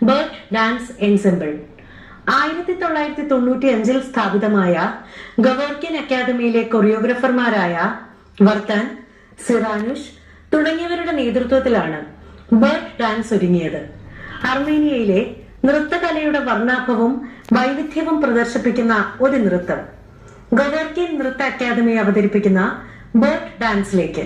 Bird dance ensemble. 1995 സ്ഥാപിതമായ ഗവോർക്കിൻ അക്കാദമിയിലെ കൊറിയോഗ്രാഫർമാരായ വർത്താൻ, സിറാനുഷ് തുടങ്ങിയവരുടെ നേതൃത്വത്തിലാണ് ബേർഡ് ഡാൻസ് ഒരുങ്ങിയത്. അർമേനിയയിലെ നൃത്തകലയുടെ വർണ്ണാഭവും വൈവിധ്യവും പ്രദർശിപ്പിക്കുന്ന ഒരു നൃത്തം. ഗവോർക്കിൻ നൃത്ത അക്കാദമി അവതരിപ്പിക്കുന്ന ബേർഡ് ഡാൻസിലേക്ക്